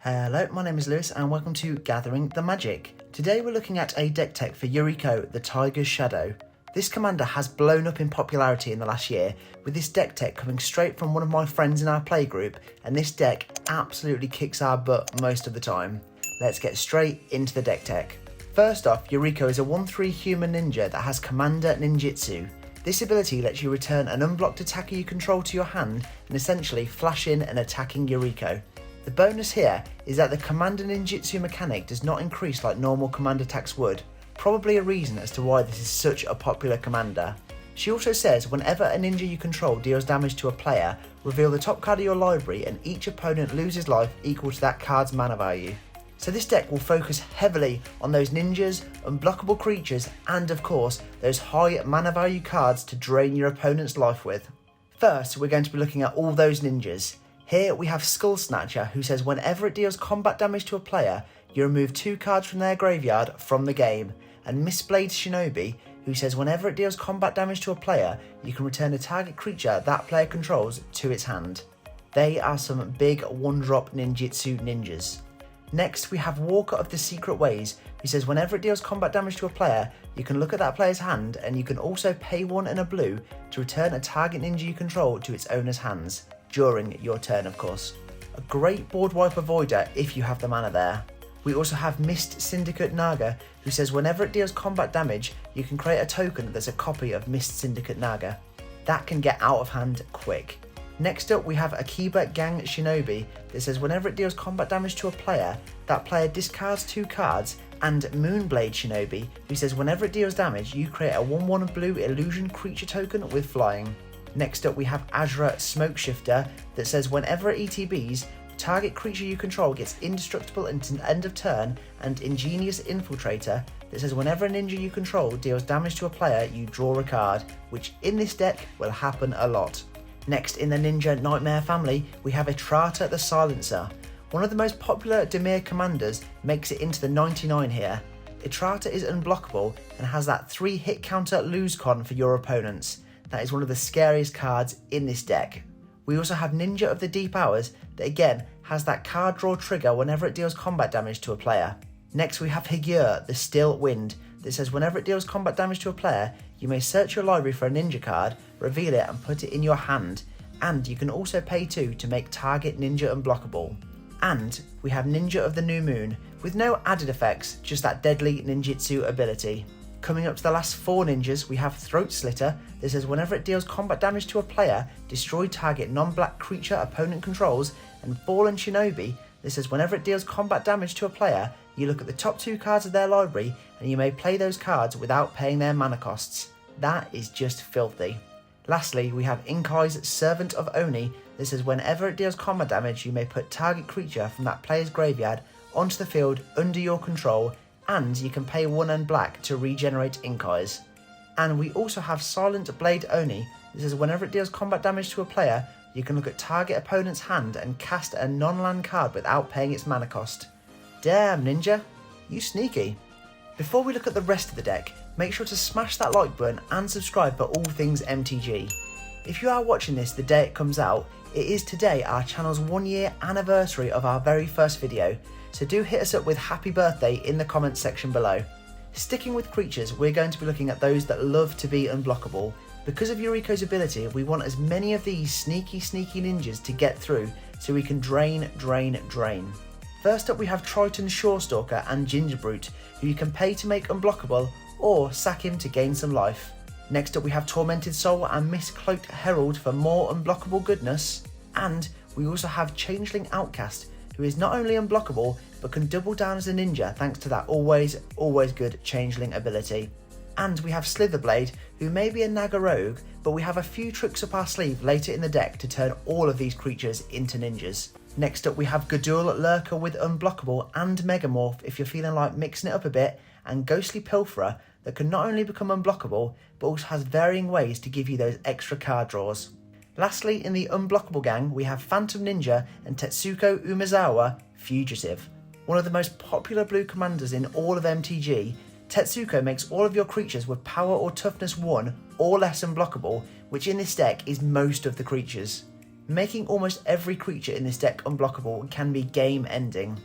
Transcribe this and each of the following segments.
Hello, my name is Lewis and welcome to Gathering the Magic. Today we're looking at a deck tech for Yuriko, the Tiger's Shadow. This commander has blown up in popularity in the last year, with this deck tech coming straight from one of my friends in our playgroup, and this deck absolutely kicks our butt most of the time. Let's get straight into the deck tech. First off, Yuriko is a 1/3 human ninja that has Commander Ninjutsu. This ability lets you return an unblocked attacker you control to your hand and essentially flash in an attacking Yuriko. The bonus here is that the Commander Ninjutsu mechanic does not increase like normal command attacks would, probably a reason as to why this is such a popular commander. She also says whenever a ninja you control deals damage to a player, reveal the top card of your library and each opponent loses life equal to that card's mana value. So this deck will focus heavily on those ninjas, unblockable creatures, and of course those high mana value cards to drain your opponent's life with. First, we're going to be looking at all those ninjas. Here we have Skull Snatcher, who says whenever it deals combat damage to a player, you remove 2 cards from their graveyard from the game, and Mistblade Shinobi, who says whenever it deals combat damage to a player, you can return a target creature that player controls to its hand. They are some big 1-drop ninjutsu ninjas. Next we have Walker of the Secret Ways, who says whenever it deals combat damage to a player, you can look at that player's hand and you can also pay 1 and a blue to return a target ninja you control to its owner's hands. During your turn, of course. A great board wipe avoider if you have the mana there. We also have Mist Syndicate Naga, who says whenever it deals combat damage, you can create a token that's a copy of Mist Syndicate Naga. That can get out of hand quick. Next up we have Akiba Gang Shinobi that says whenever it deals combat damage to a player, that player discards 2 cards, and Moonblade Shinobi, who says whenever it deals damage, you create a 1/1 blue illusion creature token with flying. Next up we have Azra Smokeshifter that says whenever it ETBs, target creature you control gets indestructible until end of turn, and Ingenious Infiltrator that says whenever a ninja you control deals damage to a player, you draw a card, which in this deck will happen a lot. Next in the Ninja Nightmare family, we have Etrata the Silencer. One of the most popular Dimir commanders makes it into the 99 here. Etrata is unblockable and has that 3 hit counter lose con for your opponents. That is one of the scariest cards in this deck. We also have Ninja of the Deep Hours that again has that card draw trigger whenever it deals combat damage to a player. Next we have Higure, the Still Wind, that says whenever it deals combat damage to a player, you may search your library for a ninja card, reveal it and put it in your hand, and you can also pay 2 to make target ninja unblockable. And we have Ninja of the New Moon, with no added effects, just that deadly ninjutsu ability. Coming up to the last 4 ninjas, we have Throat Slitter that says whenever it deals combat damage to a player, destroy target non-black creature opponent controls, and Fallen Shinobi that says whenever it deals combat damage to a player, you look at the top 2 cards of their library and you may play those cards without paying their mana costs. That is just filthy. Lastly, we have Inkai's Servant of Oni that says whenever it deals combat damage, you may put target creature from that player's graveyard onto the field under your control, and you can pay 1 and black to regenerate Inkai's. And we also have Silent Blade Oni that says whenever it deals combat damage to a player, you can look at target opponent's hand and cast a non-land card without paying its mana cost. Damn ninja, you sneaky. Before we look at the rest of the deck, make sure to smash that like button and subscribe for all things MTG. If you are watching this the day it comes out, it is today our channel's 1-year anniversary of our very first video, so do hit us up with happy birthday in the comments section below. Sticking with creatures, we're going to be looking at those that love to be unblockable. Because of Yuriko's ability, we want as many of these sneaky ninjas to get through so we can drain. First up we have Triton Shorestalker and Gingerbrute, who you can pay to make unblockable or sack him to gain some life. Next up we have Tormented Soul and Mistcloaked Herald for more unblockable goodness. And we also have Changeling Outcast, who is not only unblockable but can double down as a ninja thanks to that always good Changeling ability. And we have Slitherblade, who may be a Naga rogue, but we have a few tricks up our sleeve later in the deck to turn all of these creatures into ninjas. Next up we have Gudul Lurker with unblockable and Megamorph if you're feeling like mixing it up a bit, and Ghostly Pilferer that can not only become unblockable but also has varying ways to give you those extra card draws. Lastly, in the unblockable gang, we have Phantom Ninja and Tetsuko Umezawa, Fugitive. One of the most popular blue commanders in all of MTG, Tetsuko makes all of your creatures with power or toughness 1 or less unblockable, which in this deck is most of the creatures. Making almost every creature in this deck unblockable can be game ending.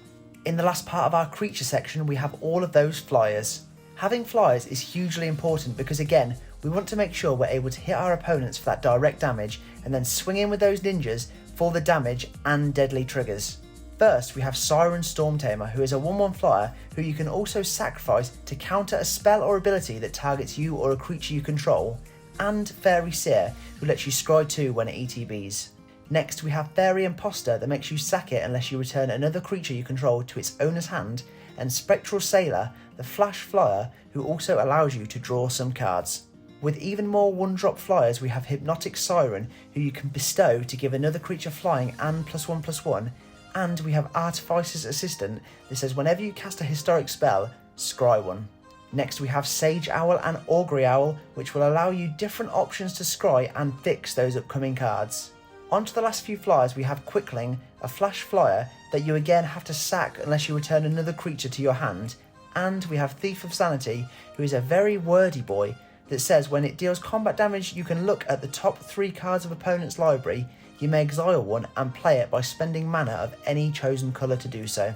In the last part of our creature section, we have all of those flyers. Having flyers is hugely important because again, we want to make sure we're able to hit our opponents for that direct damage and then swing in with those ninjas for the damage and deadly triggers. First, we have Siren Stormtamer, who is a 1/1 flyer who you can also sacrifice to counter a spell or ability that targets you or a creature you control, and Fairy Seer, who lets you scry 2 when it ETBs. Next, we have Fairy Imposter that makes you sack it unless you return another creature you control to its owner's hand, and Spectral Sailor, the flash flyer who also allows you to draw some cards. With even more 1-drop flyers, we have Hypnotic Siren, who you can bestow to give another creature flying and +1/+1, and we have Artificer's Assistant that says whenever you cast a historic spell, scry 1. Next we have Sage Owl and Augury Owl, which will allow you different options to scry and fix those upcoming cards. On to the last few flyers, we have Quickling, a flash flyer that you again have to sack unless you return another creature to your hand, and we have Thief of Sanity, who is a very wordy boy that says when it deals combat damage you can look at the top 3 cards of opponent's library, you may exile one and play it by spending mana of any chosen colour to do so.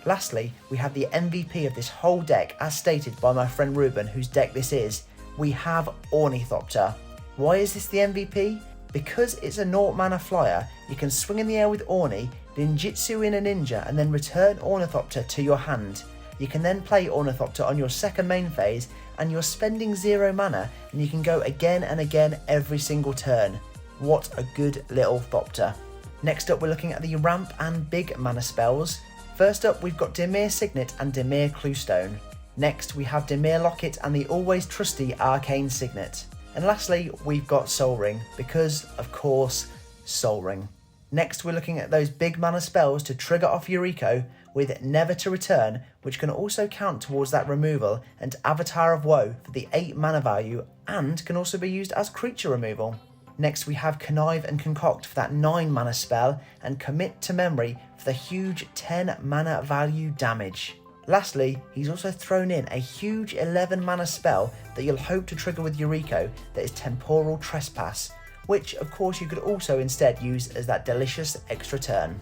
Lastly, we have the MVP of this whole deck as stated by my friend Ruben, whose deck this is. We have Ornithopter. Why is this the MVP? Because it's a 0 mana flyer, you can swing in the air with Orni, ninjutsu in a ninja and then return Ornithopter to your hand. You can then play Ornithopter on your second main phase and you're spending 0 mana and you can go again and again every single turn. What a good little Thopter. Next up we're looking at the ramp and big mana spells. First up we've got Dimir Signet and Dimir Cluestone. Next we have Dimir Locket and the always trusty Arcane Signet. And lastly, we've got Soul Ring, because, of course, Soul Ring. Next, we're looking at those big mana spells to trigger off Yuriko with Never to Return, which can also count towards that removal, and Avatar of Woe for the 8 mana value, and can also be used as creature removal. Next, we have Connive and Concoct for that 9 mana spell, and Commit to Memory for the huge 10 mana value damage. Lastly, he's also thrown in a huge 11 mana spell that you'll hope to trigger with Yuriko that is Temporal Trespass, which of course you could also instead use as that delicious extra turn.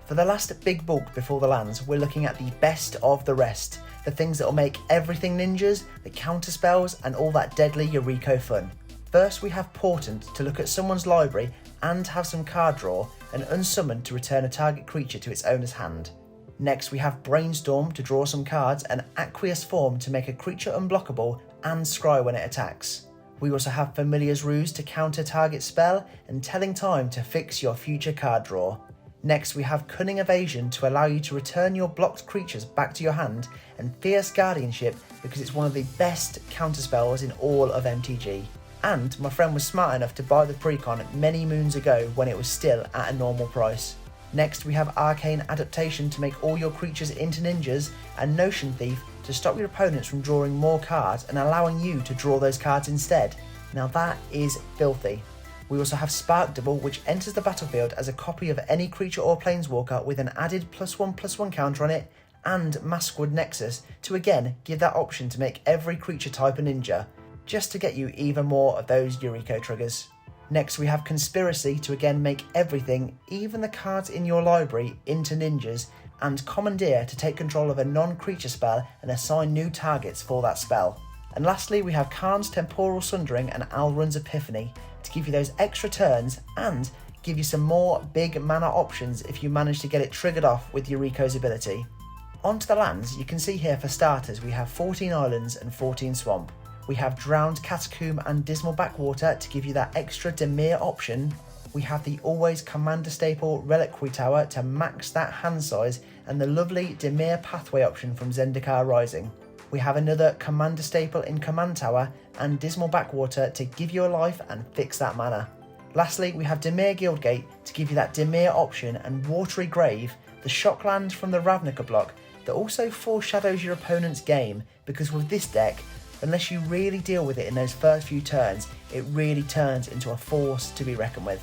For the last big bulk before the lands, we're looking at the best of the rest, the things that will make everything ninjas, the counter spells and all that deadly Yuriko fun. First we have Portent to look at someone's library and have some card draw, and Unsummon to return a target creature to its owner's hand. Next we have Brainstorm to draw some cards and Aqueous Form to make a creature unblockable and scry when it attacks. We also have Familiar's Ruse to counter target spell and Telling Time to fix your future card draw. Next we have Cunning Evasion to allow you to return your blocked creatures back to your hand, and Fierce Guardianship because it's one of the best counter spells in all of MTG. And my friend was smart enough to buy the precon many moons ago when it was still at a normal price. Next we have Arcane Adaptation to make all your creatures into ninjas, and Notion Thief to stop your opponents from drawing more cards and allowing you to draw those cards instead. Now that is filthy. We also have Spark Double, which enters the battlefield as a copy of any creature or planeswalker with an added +1/+1 counter on it, and Maskwood Nexus to again give that option to make every creature type a ninja, just to get you even more of those Yuriko triggers. Next we have Conspiracy to again make everything, even the cards in your library, into ninjas, and Commandeer to take control of a non-creature spell and assign new targets for that spell. And lastly we have Karn's Temporal Sundering and Alrund's Epiphany to give you those extra turns and give you some more big mana options if you manage to get it triggered off with Yuriko's ability. Onto the lands, you can see here for starters we have 14 Islands and 14 Swamp. We have Drowned Catacomb and Dismal Backwater to give you that extra Dimir option. We have the always Commander staple Reliquary Tower to max that hand size, and the lovely Dimir Pathway option from Zendikar Rising. We have another Commander staple in Command Tower and Dismal Backwater to give you a life and fix that mana. Lastly, we have Dimir Guildgate to give you that Dimir option, and Watery Grave, the shockland from the Ravnica block that also foreshadows your opponent's game, because with this deck, unless you really deal with it in those first few turns, it really turns into a force to be reckoned with.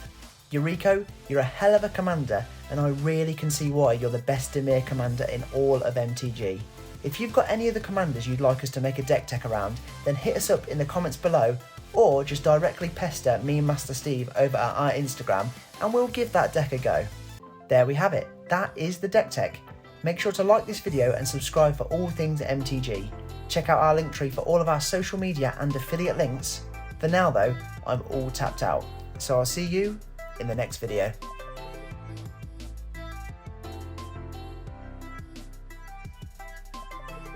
Yuriko, you're a hell of a commander, and I really can see why you're the best Dimir commander in all of MTG. If you've got any other commanders you'd like us to make a deck tech around, then hit us up in the comments below, or just directly pester me and Master Steve over at our Instagram and we'll give that deck a go. There we have it, that is the deck tech. Make sure to like this video and subscribe for all things MTG. Check out our link tree for all of our social media and affiliate links. For now though, I'm all tapped out, so I'll see you in the next video.